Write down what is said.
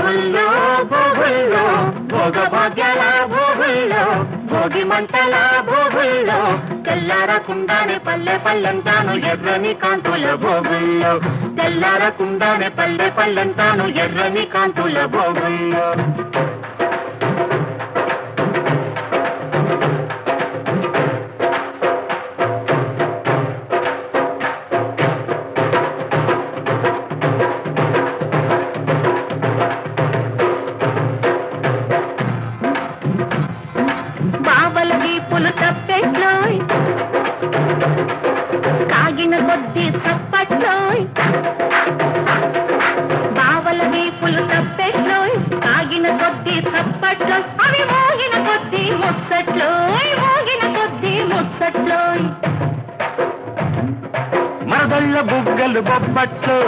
భోగుల్లో భోగుల్లో భోగ భాగ్యాల భోగుల్లో భోగి మంటల భోగుల్లో తెల్లారకుండానే పల్లె పల్లెంతాను ఎర్రని కాంతుల భోగుల్లో తెల్లారకుండానే పల్లె పల్లెంతాను ఎర్రని కాంతుల భోగుల్లో బావల వీపులు తప్పెట్లోయ్ కాగిన కొద్ది తప్పట్లోయ్ బావల వీపులు తప్పెట్లోయ్ కాగిన కొద్ది తప్పట్లోయ్ అవి మోగిన కొద్ది ముచ్చట్లోయ్ మోగిన కొద్ది ముచ్చట్లోయ్ మరదళ్ళ బుగ్గలు బొబ్బట్లో